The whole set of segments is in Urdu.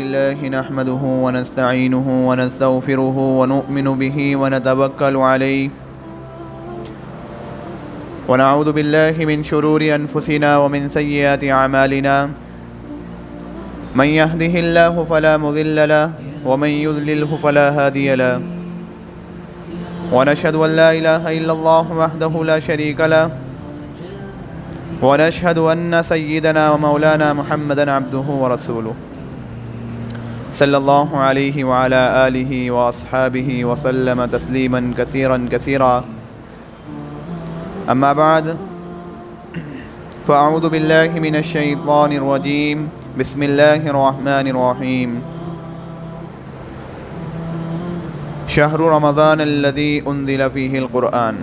لله نحمده ونستعينه ونستغفره ونؤمن به ونتوكل عليه ونعوذ بالله من شرور أنفسنا ومن سيئات أعمالنا من يهده الله فلا مضل له ومن يضلله فلا هادي له ونشهد أن لا إله إلا الله وحده لا شريك له ونشهد أن سيدنا ومولانا محمدا عبده ورسوله صلى الله عليه وعلى آله وأصحابه وسلم تسليما كثيرا كثيرا أما بعد فأعوذ بالله من الشيطان الرجيم بسم الله الرحمن الرحيم شهر رمضان الذي أنزل فيه القرآن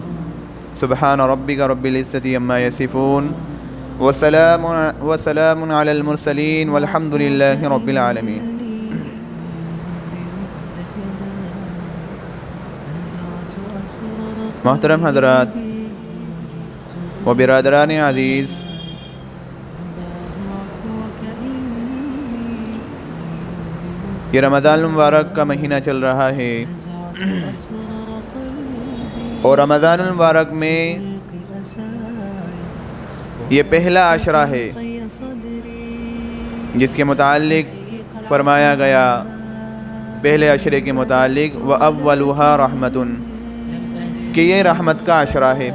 سبحان ربك رب العزة عما يصفون وسلام على المرسلين والحمد لله رب العالمين. محترم حضرات و برادران عزیز، یہ رمضان المبارک کا مہینہ چل رہا ہے اور رمضان المبارک میں یہ پہلا عشرہ ہے جس کے متعلق فرمایا گیا پہلے عشرے کے متعلق وَأَوَّلُهَا رَحْمَةٌ کہ یہ رحمت کا عشرہ ہے.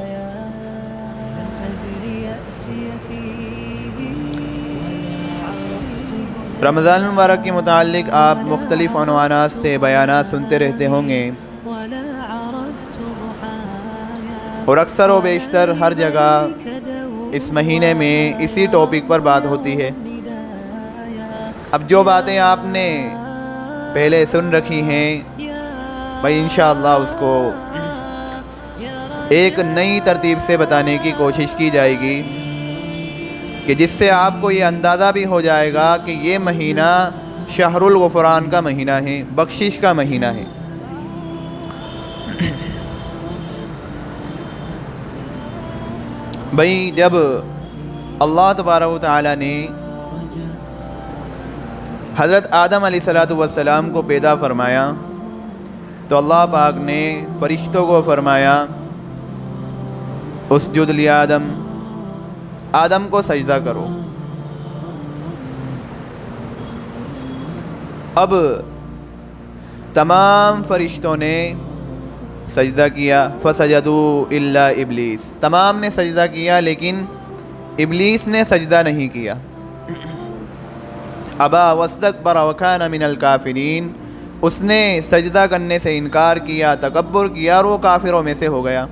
رمضان المبارک کے متعلق آپ مختلف عنوانات سے بیانات سنتے رہتے ہوں گے اور اکثر و بیشتر ہر جگہ اس مہینے میں اسی ٹاپک پر بات ہوتی ہے. اب جو باتیں آپ نے پہلے سن رکھی ہیں بھائی انشاءاللہ اس کو ایک نئی ترتیب سے بتانے کی کوشش کی جائے گی کہ جس سے آپ کو یہ اندازہ بھی ہو جائے گا کہ یہ مہینہ شہر الغفران کا مہینہ ہے، بخشش کا مہینہ ہے. بھائی جب اللہ تبارک و تعالیٰ نے حضرت آدم علیہ السلام کو پیدا فرمایا تو اللہ پاک نے فرشتوں کو فرمایا اسجد لآدم، آدم کو سجدہ کرو. اب تمام فرشتوں نے سجدہ کیا فسجدوا الا ابلیس، تمام نے سجدہ کیا لیکن ابلیس نے سجدہ نہیں کیا. ابا واستکبر وکان من الکافرین، اس نے سجدہ کرنے سے انکار کیا، تکبر کیا اور وہ کافروں میں سے ہو گیا.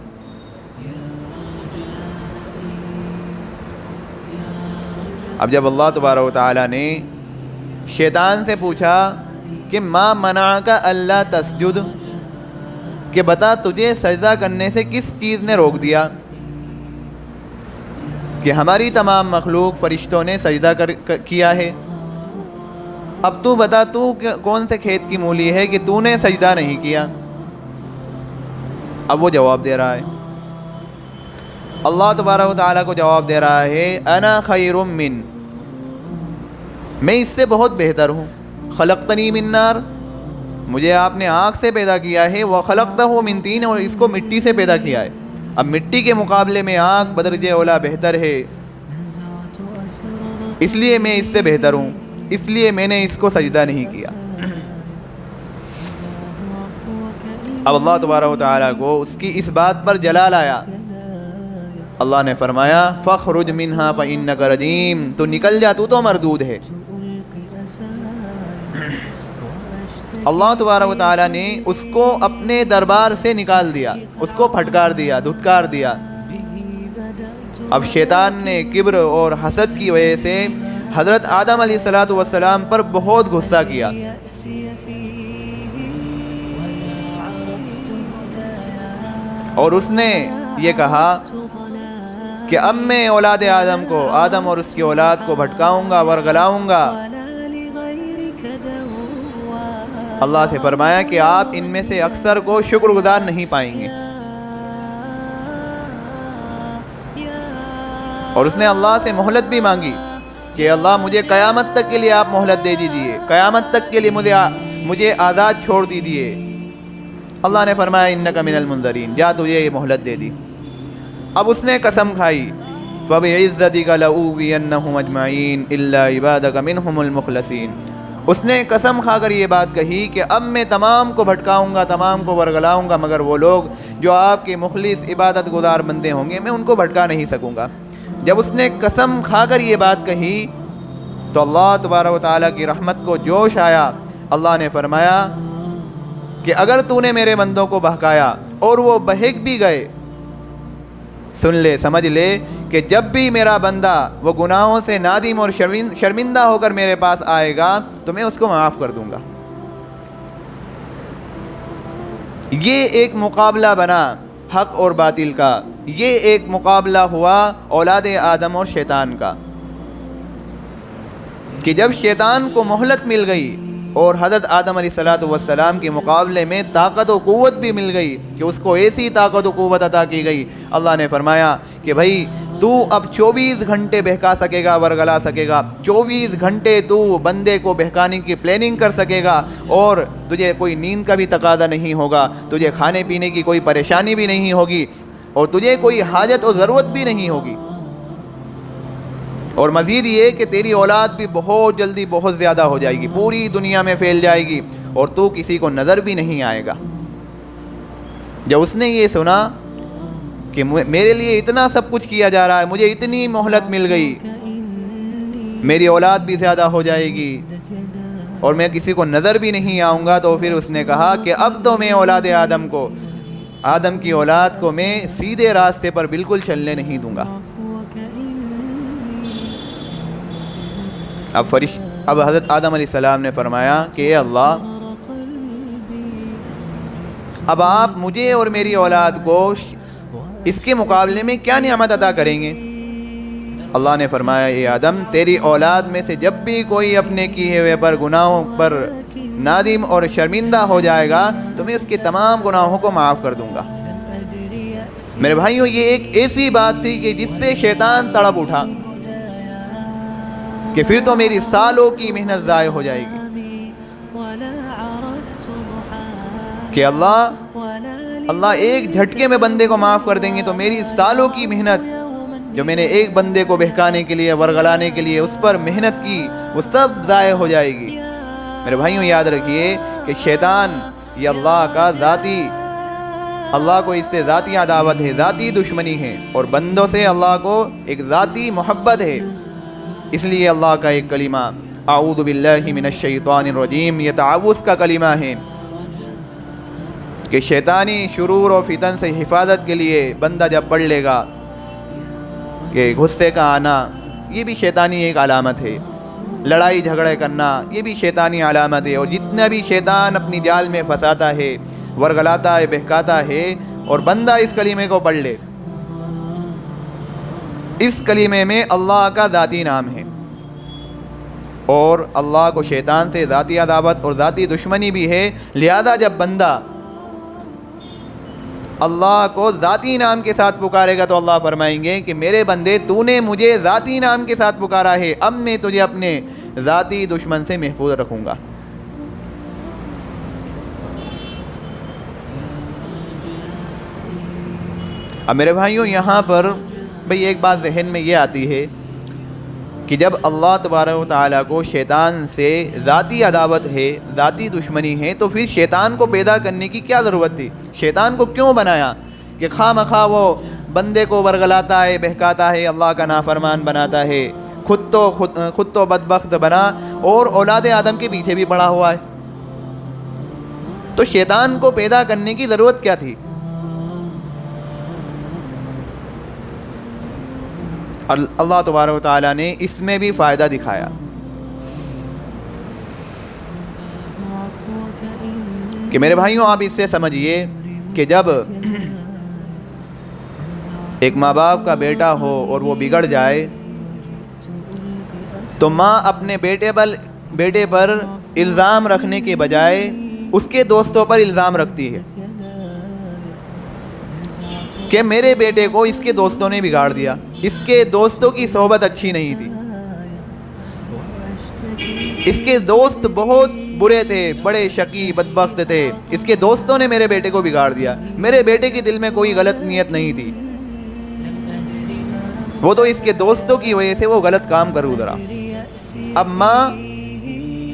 اب جب اللہ تبارک و تعالیٰ نے شیطان سے پوچھا کہ ما منعک الا تسجد، کہ بتا تجھے سجدہ کرنے سے کس چیز نے روک دیا، کہ ہماری تمام مخلوق فرشتوں نے سجدہ کیا ہے، اب تو بتا تو کون سے کھیت کی مولی ہے کہ تو نے سجدہ نہیں کیا. اب وہ جواب دے رہا ہے، اللہ تبارک و تعالیٰ کو جواب دے رہا ہے انا خیر من، میں اس سے بہت بہتر ہوں. خلقتنی من نار، مجھے آپ نے آگ سے پیدا کیا ہے، وخلقتہ من طین، اور اس کو مٹی سے پیدا کیا ہے. اب مٹی کے مقابلے میں آگ بدرجہ اولا بہتر ہے، اس لیے میں اس سے بہتر ہوں، اس لیے میں نے اس کو سجدہ نہیں کیا. اب اللہ تبارک و تعالیٰ کو اس کی اس بات پر جلال آیا. اللہ نے فرمایا فَاخْرُجْ مِنْهَا فَإِنَّكَ رَجِيمٌ، تو نکل جا، تو مردود ہے. اللہ تبارک و تعالیٰ نے اس کو اپنے دربار سے نکال دیا، اس کو پھٹکار دیا، دھتکار دیا. اب شیطان نے کبر اور حسد کی وجہ سے حضرت آدم علیہ السلام پر بہت غصہ کیا. اور اس نے یہ کہا کہ اب میں اولاد آدم کو، آدم اور اس کی اولاد کو بھٹکاؤں گا، ورگلاؤں گا. اللہ سے فرمایا کہ آپ ان میں سے اکثر کو شکر گزار نہیں پائیں گے. اور اس نے اللہ سے مہلت بھی مانگی کہ اللہ مجھے قیامت تک کے لیے آپ مہلت دے دیجیے، قیامت تک کے لیے مجھے آزاد چھوڑ دیجیے۔ اللہ نے فرمایا انک من المنذرین، جا تجھے یہ مہلت دے دی۔ اب اس نے قسم کھائی فَبِعِزَّتِكَ لَأُغْوِيَنَّهُمْ أَجْمَعِينَ إِلَّا عِبَادَكَ مِنْهُمُ الْمُخْلَصِينَ۔ اس نے قسم کھا کر یہ بات کہی کہ اب میں تمام کو بھٹکاؤں گا، تمام کو ورگلاؤں گا، مگر وہ لوگ جو آپ کے مخلص عبادت گزار بندے ہوں گے میں ان کو بھٹکا نہیں سکوں گا۔ جب اس نے قسم کھا کر یہ بات کہی تو اللہ تبارک و تعالیٰ کی رحمت کو جوش آیا۔ اللہ نے فرمایا کہ اگر تو نے میرے بندوں کو بہکایا اور وہ بہک بھی گئے، سن لے، سمجھ لے کہ جب بھی میرا بندہ وہ گناہوں سے نادم اور شرمندہ ہو کر میرے پاس آئے گا تو میں اس کو معاف کر دوں گا۔ یہ ایک مقابلہ بنا حق اور باطل کا، یہ ایک مقابلہ ہوا اولاد آدم اور شیطان کا، کہ جب شیطان کو مہلت مل گئی اور حضرت آدم علیہ السلام کے مقابلے میں طاقت و قوت بھی مل گئی کہ اس کو ایسی طاقت و قوت عطا کی گئی، اللہ نے فرمایا کہ بھائی تو اب 24 گھنٹے بہکا سکے گا، ورگلا سکے گا، 24 گھنٹے تو بندے کو بہکانے کی پلاننگ کر سکے گا، اور تجھے کوئی نیند کا بھی تقاضا نہیں ہوگا، تجھے کھانے پینے کی کوئی پریشانی بھی نہیں ہوگی، اور تجھے کوئی حاجت و ضرورت بھی نہیں ہوگی۔ اور مزید یہ کہ تیری اولاد بھی بہت جلدی بہت زیادہ ہو جائے گی، پوری دنیا میں پھیل جائے گی، اور تو کسی کو نظر بھی نہیں آئے گا۔ جب اس نے یہ سنا کہ میرے لیے اتنا سب کچھ کیا جا رہا ہے، مجھے اتنی مہلت مل گئی، میری اولاد بھی زیادہ ہو جائے گی اور میں کسی کو نظر بھی نہیں آؤں گا، تو پھر اس نے کہا کہ اب تو میں اولاد آدم کی اولاد کو میں سیدھے راستے پر بالکل چلنے نہیں دوں گا۔ اب حضرت آدم علیہ السلام نے فرمایا کہ اے اللہ، اب آپ مجھے اور میری اولاد کو اس کے مقابلے میں کیا نعمت عطا کریں گے؟ اللہ نے فرمایا اے آدم، تیری اولاد میں سے جب بھی کوئی اپنے کیے ہوئے پر گناہوں پر نادم اور شرمندہ ہو جائے گا تو میں اس کے تمام گناہوں کو معاف کر دوں گا۔ میرے بھائیوں، یہ ایک ایسی بات تھی کہ جس سے شیطان تڑپ اٹھا کہ پھر تو میری سالوں کی محنت ضائع ہو جائے گی، کہ اللہ ایک جھٹکے میں بندے کو معاف کر دیں گے تو میری سالوں کی محنت جو میں نے ایک بندے کو بہکانے کے لیے، ورگلانے کے لیے اس پر محنت کی، وہ سب ضائع ہو جائے گی۔ میرے بھائیوں، یاد رکھیے کہ شیطان یہ اللہ کو اس سے ذاتی عداوت ہے، ذاتی دشمنی ہے، اور بندوں سے اللہ کو ایک ذاتی محبت ہے۔ اس لیے اللہ کا ایک کلمہ اعوذ باللہ من الشیطان الرجیم، یہ تعوذ کا کلمہ ہے کہ شیطانی شرور و فتن سے حفاظت کے لیے بندہ جب پڑھ لے گا کہ غصے کا آنا یہ بھی شیطانی ایک علامت ہے، لڑائی جھگڑے کرنا یہ بھی شیطانی علامت ہے، اور جتنا بھی شیطان اپنی جال میں پھنساتا ہے، ورگلاتا ہے، بہکاتا ہے، اور بندہ اس کلمے کو پڑھ لے، اس کلمے میں اللہ کا ذاتی نام ہے، اور اللہ کو شیطان سے ذاتی عداوت اور ذاتی دشمنی بھی ہے۔ لہذا جب بندہ اللہ کو ذاتی نام کے ساتھ پکارے گا تو اللہ فرمائیں گے کہ میرے بندے، تو نے مجھے ذاتی نام کے ساتھ پکارا ہے، اب میں تجھے اپنے ذاتی دشمن سے محفوظ رکھوں گا۔ اب میرے بھائیوں، یہاں پر بھئی ایک بات ذہن میں یہ آتی ہے کہ جب اللہ تبارک و تعالیٰ کو شیطان سے ذاتی عداوت ہے، ذاتی دشمنی ہے، تو پھر شیطان کو پیدا کرنے کی کیا ضرورت تھی؟ شیطان کو کیوں بنایا کہ خواہ مخواہ وہ بندے کو ورگلاتا ہے، بہکاتا ہے، اللہ کا نافرمان بناتا ہے، خود تو بدبخت بنا اور اولاد آدم کے پیچھے بھی پڑا ہوا ہے؟ تو شیطان کو پیدا کرنے کی ضرورت کیا تھی؟ اللہ تبارک و تعالیٰ نے اس میں بھی فائدہ دکھایا کہ میرے بھائیوں، آپ اس سے سمجھیے کہ جب ایک ماں باپ کا بیٹا ہو اور وہ بگڑ جائے تو ماں اپنے بیٹے پر الزام رکھنے کے بجائے اس کے دوستوں پر الزام رکھتی ہے کہ میرے بیٹے کو اس کے دوستوں نے بگاڑ دیا، اس کے دوستوں کی صحبت اچھی نہیں تھی، اس کے دوست بہت برے تھے، بڑے شقی بدبخت تھے، اس کے دوستوں نے میرے بیٹے کو بگاڑ دیا، میرے بیٹے کے دل میں کوئی غلط نیت نہیں تھی، وہ تو اس کے دوستوں کی وجہ سے وہ غلط کام کر گزرا۔ اب ماں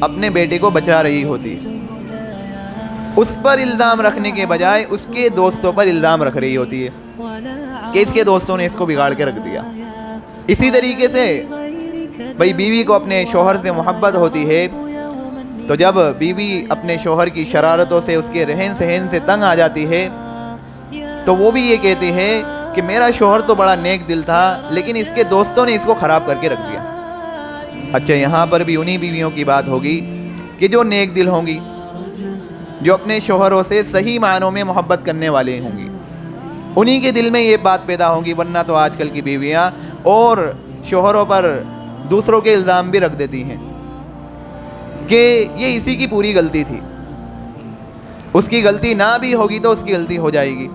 اپنے بیٹے کو بچا رہی ہوتی، اس پر الزام رکھنے کے بجائے اس کے دوستوں پر الزام رکھ رہی ہوتی ہے کہ اس کے دوستوں نے اس کو بگاڑ کے رکھ دیا۔ اسی طریقے سے بھئی بیوی کو اپنے شوہر سے محبت ہوتی ہے، تو جب بیوی اپنے شوہر کی شرارتوں سے، اس کے رہن سہن سے تنگ آ جاتی ہے، تو وہ بھی یہ کہتی ہے کہ میرا شوہر تو بڑا نیک دل تھا، لیکن اس کے دوستوں نے اس کو خراب کر کے رکھ دیا۔ اچھا، یہاں پر بھی انہی بیویوں کی بات ہوگی کہ جو نیک دل ہوں گی، جو اپنے شوہروں سے صحیح معنوں میں محبت کرنے والے ہوں گی، انہی کے دل میں یہ بات پیدا ہوگی، ورنہ تو آج کل کی بیویاں اور شوہروں پر دوسروں کے الزام بھی رکھ دیتی ہیں کہ یہ اسی کی پوری غلطی تھی، اس کی غلطی نہ بھی ہوگی تو اس کی غلطی ہو جائے گی۔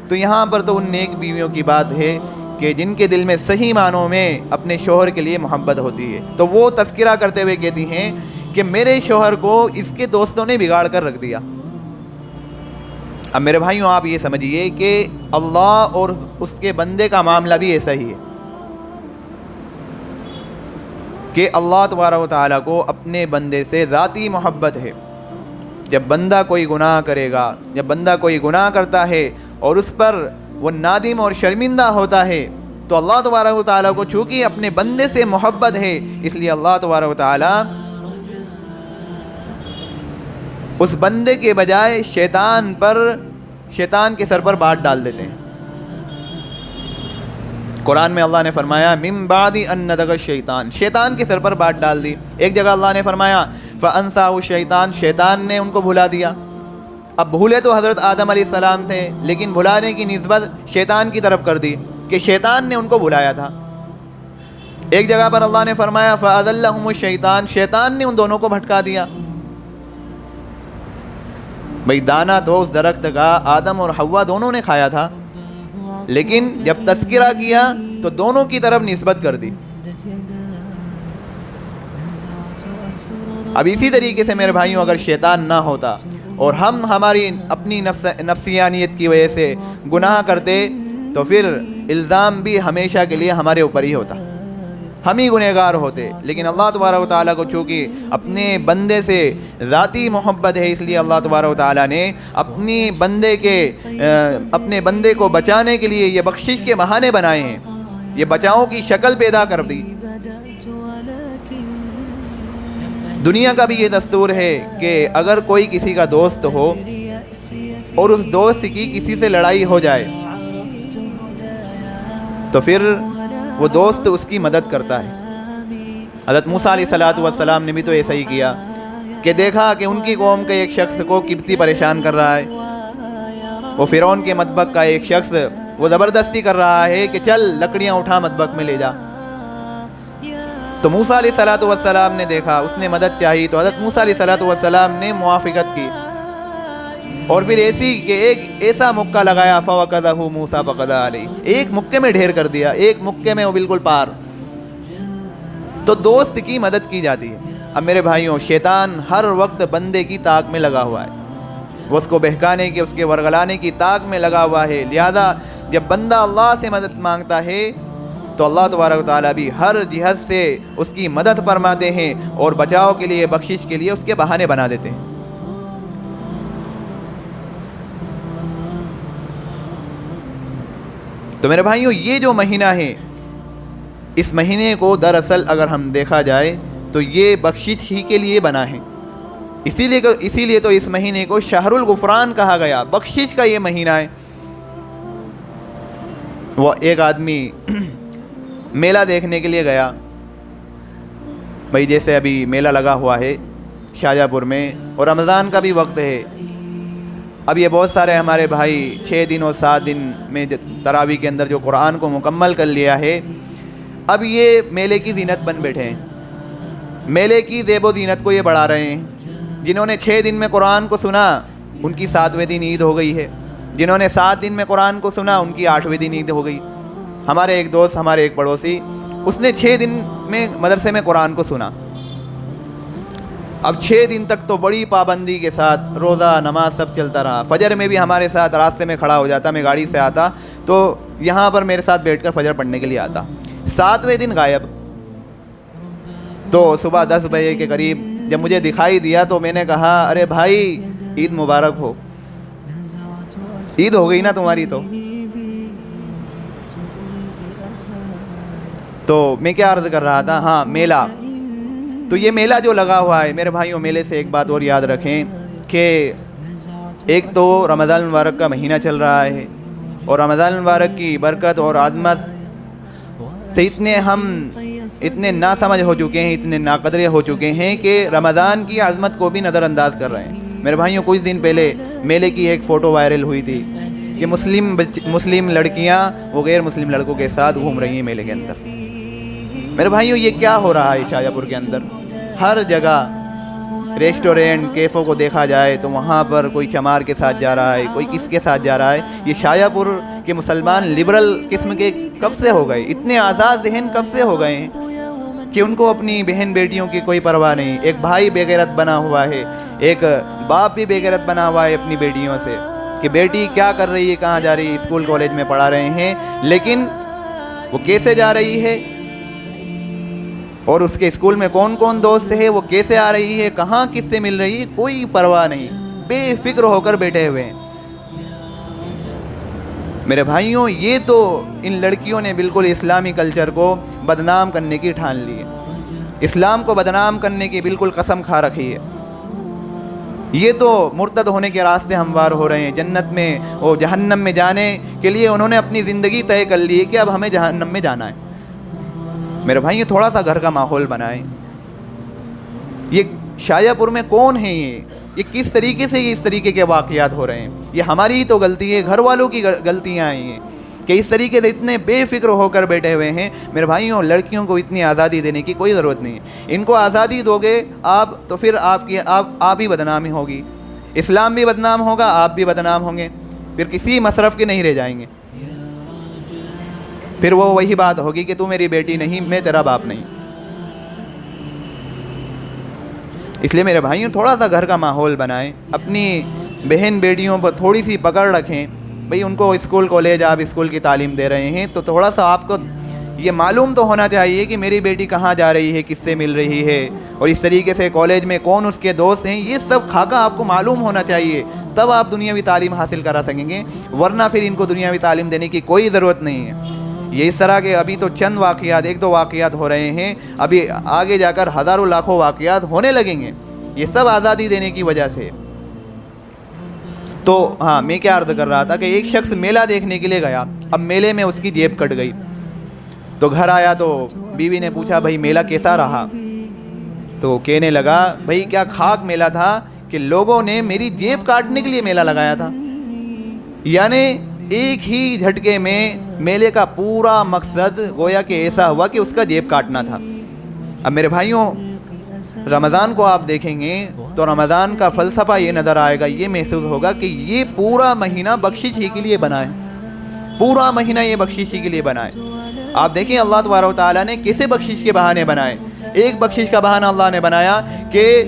تو یہاں پر تو ان نیک بیویوں کی بات ہے کہ جن کے دل میں صحیح معنوں میں اپنے شوہر کے لیے محبت ہوتی ہے، تو وہ تذکرہ کرتے ہوئے کہتی ہیں کہ میرے شوہر کو اس کے دوستوں نے بگاڑ کر رکھ دیا۔ اب میرے بھائیوں، آپ یہ سمجھیے کہ اللہ اور اس کے بندے کا معاملہ بھی ایسا ہی ہے کہ اللہ تبارک و تعالیٰ کو اپنے بندے سے ذاتی محبت ہے۔ جب بندہ کوئی گناہ کرے گا، جب بندہ کوئی گناہ کرتا ہے اور اس پر وہ نادم اور شرمندہ ہوتا ہے، تو اللہ تبارک و تعالیٰ کو چونکہ اپنے بندے سے محبت ہے، اس لیے اللہ تبارک و تعالیٰ اس بندے کے بجائے شیطان کے سر پر بات ڈال دیتے ہیں۔ قرآن میں اللہ نے فرمایا من بعد ان نزغ الشیطان، شیطان کے سر پر بات ڈال دی۔ ایک جگہ اللہ نے فرمایا فانساہ الشیطان، شیطان نے ان کو بھلا دیا۔ اب بھولے تو حضرت آدم علیہ السلام تھے، لیکن بھلانے کی نسبت شیطان کی طرف کر دی کہ شیطان نے ان کو بھلایا تھا۔ ایک جگہ پر اللہ نے فرمایا فاضلہم الشیطان، شیطان نے ان دونوں کو بھٹکا دیا۔ بھئی دانا تو اس درخت کا آدم اور حوا دونوں نے کھایا تھا، لیکن جب تذکرہ کیا تو دونوں کی طرف نسبت کر دی۔ اب اسی طریقے سے میرے بھائیوں، اگر شیطان نہ ہوتا اور ہم ہماری اپنی نفسیانیت کی وجہ سے گناہ کرتے، تو پھر الزام بھی ہمیشہ کے لیے ہمارے اوپر ہی ہوتا، ہم ہی گنہگار ہوتے۔ لیکن اللہ تبارک و تعالیٰ کو چونکہ اپنے بندے سے ذاتی محبت ہے، اس لیے اللہ تبارک و تعالیٰ نے اپنے بندے کو بچانے کے لیے یہ بخشش کے بہانے بنائے ہیں، یہ بچاؤں کی شکل پیدا کر دی۔ دنیا کا بھی یہ دستور ہے کہ اگر کوئی کسی کا دوست ہو اور اس دوست کی کسی سے لڑائی ہو جائے، تو پھر وہ دوست اس کی مدد کرتا ہے۔ حضرت موسیٰ علیہ السلام نے بھی تو ایسا ہی کیا کہ دیکھا کہ ان کی قوم کے ایک شخص کو قبطی پریشان کر رہا ہے، وہ فرعون کے مطبخ کا ایک شخص وہ زبردستی کر رہا ہے کہ چل لکڑیاں اٹھا مطبخ میں لے جا۔ تو موسیٰ علیہ السلام نے دیکھا، اس نے مدد چاہی، تو حضرت موسیٰ علیہ السلام نے موافقت کی، اور پھر ایک ایسا مکہ لگایا فَوَقَذَهُ مُوسَىٰ فَقَضَىٰ عَلَيْهِ، ایک مکے میں ڈھیر کر دیا، ایک مکے میں وہ بالکل پار۔ تو دوست کی مدد کی جاتی ہے۔ اب میرے بھائیوں، شیطان ہر وقت بندے کی طاق میں لگا ہوا ہے، وہ اس کو بہکانے کی، اس کے ورغلانے کی طاق میں لگا ہوا ہے۔ لہذا جب بندہ اللہ سے مدد مانگتا ہے تو اللہ تبارک و تعالیٰ بھی ہر جہت سے اس کی مدد فرماتے ہیں اور بچاؤ کے لیے، بخشش کے لیے اس کے بہانے بنا دیتے ہیں۔ تو میرے بھائیوں، یہ جو مہینہ ہے، اس مہینے کو دراصل اگر ہم دیکھا جائے تو یہ بخشش ہی کے لیے بنا ہے۔ اسی لیے تو اس مہینے کو شہر الغفران کہا گیا، بخشش کا یہ مہینہ ہے۔ وہ ایک آدمی میلہ دیکھنے کے لیے گیا، بھئی جیسے ابھی میلہ لگا ہوا ہے شاہجہاں پور میں، اور رمضان کا بھی وقت ہے۔ اب یہ بہت سارے ہمارے بھائی 6 دن اور 7 دن میں تراویح کے اندر جو قرآن کو مکمل کر لیا ہے، اب یہ میلے کی زینت بن بیٹھے ہیں، میلے کی زیب و زینت کو یہ بڑھا رہے ہیں۔ جنہوں نے 6 دن میں قرآن کو سنا، ان کی 7ویں دن عید ہو گئی ہے۔ جنہوں نے 7 دن میں قرآن کو سنا، ان کی 8ویں دن عید ہو گئی۔ ہمارے ایک دوست، ہمارے ایک پڑوسی، اس نے 6 دن میں مدرسے میں قرآن کو سنا، اب 6 دن تک تو بڑی پابندی کے ساتھ روزہ نماز سب چلتا رہا. فجر میں بھی ہمارے ساتھ راستے میں کھڑا ہو جاتا, میں گاڑی سے آتا تو یہاں پر میرے ساتھ بیٹھ کر فجر پڑھنے کے لیے آتا. 7ویں دن غائب. تو صبح 10 بجے کے قریب جب مجھے دکھائی دیا تو میں نے کہا ارے بھائی عید مبارک ہو. عید ہو گئی نا تمہاری. تو میں کیا عرض کر رہا تھا, ہاں میلہ. تو یہ میلہ جو لگا ہوا ہے میرے بھائیوں, میلے سے ایک بات اور یاد رکھیں کہ ایک تو رمضان المبارک کا مہینہ چل رہا ہے, اور رمضان المبارک کی برکت اور عظمت سے اتنے ناسمجھ ہو چکے ہیں, اتنے ناقدرے ہو چکے ہیں کہ رمضان کی عظمت کو بھی نظر انداز کر رہے ہیں. میرے بھائیوں, کچھ دن پہلے میلے کی ایک فوٹو وائرل ہوئی تھی کہ مسلم لڑکیاں وہ غیر مسلم لڑکوں کے ساتھ گھوم رہی ہیں میلے کے اندر. میرے بھائیوں, یہ کیا ہو رہا ہے شاہجہاں پور کے اندر؟ ہر جگہ ریسٹورینٹ کیفوں کو دیکھا جائے تو وہاں پر کوئی چمار کے ساتھ جا رہا ہے, کوئی کس کے ساتھ جا رہا ہے. یہ شاہجہاں پور کے مسلمان لبرل قسم کے کب سے ہو گئے, اتنے آزاد ذہن کب سے ہو گئے ہیں کہ ان کو اپنی بہن بیٹیوں کی کوئی پرواہ نہیں. ایک بھائی بے غیرت بنا ہوا ہے, ایک باپ بھی بے غیرت بنا ہوا ہے اپنی بیٹیوں سے کہ بیٹی کیا کر رہی ہے, کہاں جا رہی ہے. اسکول کالج میں پڑھا رہے ہیں, لیکن وہ کیسے جا رہی ہے اور اس کے اسکول میں کون کون دوست ہے, وہ کیسے آ رہی ہے, کہاں کس سے مل رہی ہے, کوئی پرواہ نہیں, بے فکر ہو کر بیٹھے ہوئے ہیں. میرے بھائیوں, یہ تو ان لڑکیوں نے بالکل اسلامی کلچر کو بدنام کرنے کی ٹھان لی ہے, اسلام کو بدنام کرنے کی بالکل قسم کھا رکھی ہے. یہ تو مرتد ہونے کے راستے ہموار ہو رہے ہیں. جنت میں اور جہنم میں جانے کے لیے انہوں نے اپنی زندگی طے کر لی ہے کہ اب ہمیں جہنم میں جانا ہے. میرے بھائیوں, تھوڑا سا گھر کا ماحول بنائیں. یہ شاہجہاں پور میں کون ہیں یہ کس طریقے سے یہ اس طریقے کے واقعات ہو رہے ہیں؟ یہ ہماری ہی تو غلطی ہے, گھر والوں کی غلطیاں آئی ہیں کہ اس طریقے سے اتنے بے فکر ہو کر بیٹھے ہوئے ہیں. میرے بھائیوں, لڑکیوں کو اتنی آزادی دینے کی کوئی ضرورت نہیں ہے. ان کو آزادی دو گے آپ تو پھر آپ ہی بدنامی ہوگی, اسلام بھی بدنام ہوگا, آپ بھی بدنام ہوں گے, پھر کسی مصرف کے نہیں رہ جائیں گے. پھر وہ وہی بات ہوگی کہ تو میری بیٹی نہیں, میں تیرا باپ نہیں. اس لیے میرے بھائیوں, تھوڑا سا گھر کا ماحول بنائیں, اپنی بہن بیٹیوں پر تھوڑی سی پکڑ رکھیں. بھئی ان کو اسکول کالج, آپ اسکول کی تعلیم دے رہے ہیں تو تھوڑا سا آپ کو یہ معلوم تو ہونا چاہیے کہ میری بیٹی کہاں جا رہی ہے, کس سے مل رہی ہے, اور اس طریقے سے کالج میں کون اس کے دوست ہیں. یہ سب خاکہ آپ کو معلوم ہونا چاہیے, تب آپ دنیاوی تعلیم حاصل کرا سکیں گے, ورنہ پھر ان کو دنیاوی تعلیم دینے کی کوئی ضرورت نہیں ہے. یہ اس طرح کے ابھی تو چند واقعات, ایک دو واقعات ہو رہے ہیں, ابھی آگے جا کر ہزاروں لاکھوں واقعات ہونے لگیں گے. یہ سب آزادی دینے کی وجہ سے. تو ہاں, میں کیا عرض کر رہا تھا کہ ایک شخص میلہ دیکھنے کے لیے گیا. اب میلے میں اس کی جیب کٹ گئی, تو گھر آیا تو بیوی نے پوچھا بھائی میلہ کیسا رہا؟ تو کہنے لگا بھائی کیا خاک میلہ تھا کہ لوگوں نے میری جیب کاٹنے کے لیے میلہ لگایا تھا. یعنی ایک ہی جھٹکے میں میلے کا پورا مقصد گویا کہ ایسا ہوا کہ اس کا جیب کاٹنا تھا. اب میرے بھائیوں, رمضان کو آپ دیکھیں گے تو رمضان کا فلسفہ یہ نظر آئے گا, یہ محسوس ہوگا کہ یہ پورا مہینہ بخشش ہی کے لیے بنا ہے, پورا مہینہ یہ بخشش ہی کے لیے بنا ہے. آپ دیکھیں اللہ تبارک و تعالیٰ نے کیسے بخشش کے بہانے بنائے. ایک بخشش کا بہانہ اللہ نے بنایا کہ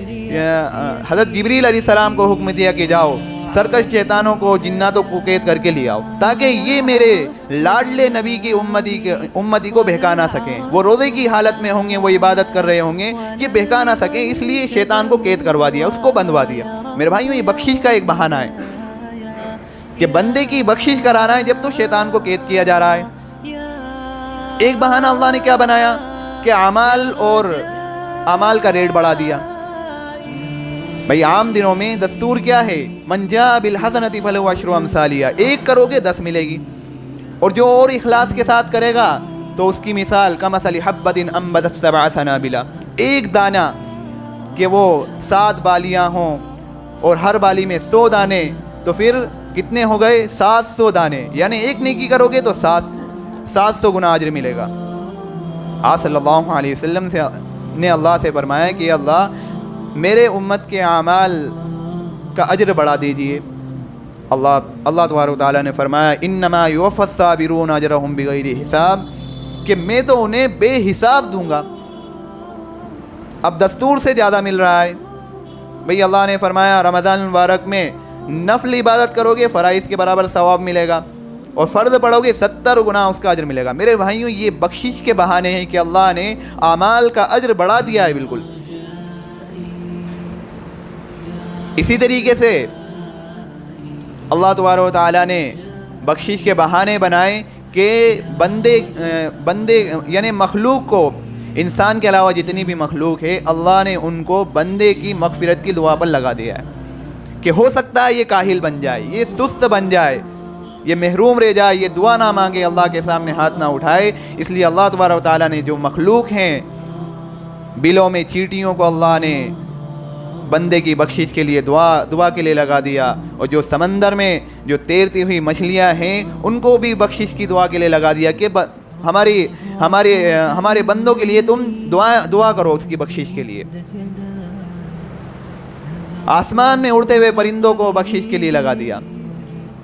حضرت جبریل علیہ السلام کو حکم دیا کہ جاؤ سرکش شیطانوں کو, جناتوں کو قید کر کے لے آؤ, تاکہ یہ میرے لاڈلے نبی کی امتی کو بہکا نہ سکیں. وہ روزے کی حالت میں ہوں گے, وہ عبادت کر رہے ہوں گے, یہ بہکا نہ سکیں, اس لیے شیطان کو قید کروا دیا, اس کو بندھوا دیا. میرے بھائیوں, یہ بخشش کا ایک بہانہ ہے کہ بندے کی بخشش کرانا ہے جب تو شیطان کو قید کیا جا رہا ہے. ایک بہانہ اللہ نے کیا بنایا کہ اعمال کا ریٹ بڑھا دیا. بھئی عام دنوں میں دستور کیا ہے, من جاء بالحسنۃ فلہ عشر امثالها, 1 کرو گے 10 ملے گی, اور جو اور اخلاص کے ساتھ کرے گا تو اس کی مثال کمثل حبۃ انبتت 7 سنابل, ایک دانہ کہ وہ 7 بالیاں ہوں اور ہر بالی میں 100 دانے, تو پھر کتنے ہو گئے 700 دانے. یعنی ایک نیکی کرو گے تو 700 گنا اجر ملے گا. آپ صلی اللہ علیہ وسلم نے اللہ سے فرمایا کہ اللہ میرے امت کے اعمال کا اجر بڑھا دیجئے. اللہ تبارک و تعالیٰ نے فرمایا انما یوفی الصابرون اجرہم بغیر حساب, کہ میں تو انہیں بے حساب دوں گا. اب دستور سے زیادہ مل رہا ہے, بھئی اللہ نے فرمایا رمضان المبارک میں نفل عبادت کرو گے فرائض کے برابر ثواب ملے گا، اور فرض پڑھو گے 70 گنا اس کا اجر ملے گا۔ میرے بھائیوں یہ بخشش کے بہانے ہیں کہ اللہ نے اعمال کا اجر بڑھا دیا ہے بالکل۔ اسی طریقے سے اللہ تبارک و تعالیٰ نے بخشش کے بہانے بنائے کہ بندے یعنی مخلوق کو، انسان کے علاوہ جتنی بھی مخلوق ہے، اللہ نے ان کو بندے کی مغفرت کی دعا پر لگا دیا ہے کہ ہو سکتا ہے یہ کاہل بن جائے، یہ سست بن جائے، یہ محروم رہ جائے، یہ دعا نہ مانگے، اللہ کے سامنے ہاتھ نہ اٹھائے۔ اس لیے اللہ تبارک و تعالیٰ نے جو مخلوق ہیں بلوں میں چیٹیوں کو اللہ نے بندے کی بخشش کے لیے دعا کے لیے لگا دیا، اور جو سمندر میں جو تیرتی ہوئی مچھلیاں ہیں ان کو بھی بخشش کی دعا کے لیے لگا دیا کہ ہمارے بندوں کے لیے تم دعا کرو اس کی بخشش کے لیے۔ آسمان میں اڑتے ہوئے پرندوں کو بخشش کے لیے لگا دیا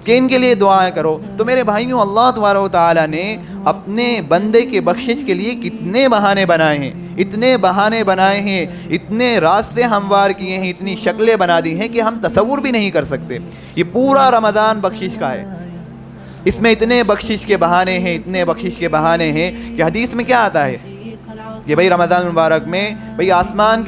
کہ ان کے لیے دعائیں کرو۔ تو میرے بھائیوں اللہ تبارک و تعالیٰ نے اپنے بندے کے بخشش کے لیے کتنے بہانے بنائے ہیں، اتنے بہانے بنائے ہیں، اتنے راستے ہموار کیے ہیں، اتنی شکلیں بنا دی ہیں کہ ہم تصور بھی نہیں کر سکتے۔ یہ پورا رمضان بخشش کا ہے، اس میں اتنے بخشش کے بہانے ہیں، اتنے بخشش کے بہانے ہیں کہ حدیث میں کیا آتا ہے کہ بھئی رمضان المبارک میں بھئی آسمان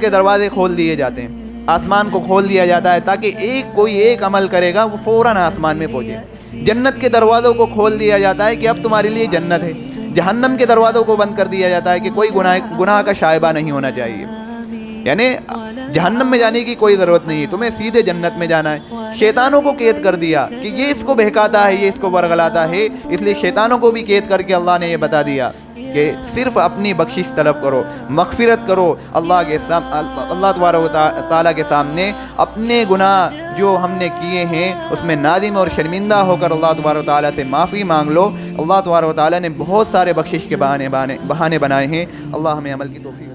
کے دروازے کھول دیے جاتے ہیں، آسمان کو کھول دیا جاتا ہے تاکہ کوئی ایک عمل کرے گا وہ فوراً آسمان میں پہنچے۔ جنت کے دروازوں کو کھول دیا جاتا ہے کہ اب تمہارے لیے جنت ہے۔ جہنم کے دروازوں کو بند کر دیا جاتا ہے کہ کوئی گناہ کا شائبہ نہیں ہونا چاہیے، یعنی جہنم میں جانے کی کوئی ضرورت نہیں ہے، تمہیں سیدھے جنت میں جانا ہے۔ شیطانوں کو قید کر دیا کہ یہ اس کو بہکاتا ہے، یہ اس کو ورگلاتا ہے، اس لیے شیطانوں کو بھی قید کر کے اللہ نے یہ بتا دیا کہ صرف اپنی بخشش طلب کرو، مغفرت کرو، اللہ تبارک و تعالیٰ کے سامنے اپنے گناہ جو ہم نے کیے ہیں اس میں نادم اور شرمندہ ہو کر اللہ تبارک و تعالیٰ سے معافی مانگ لو۔ اللہ تبارک و تعالیٰ نے بہت سارے بخشش کے بہانے بنائے ہیں۔ اللہ ہمیں عمل کی توفیق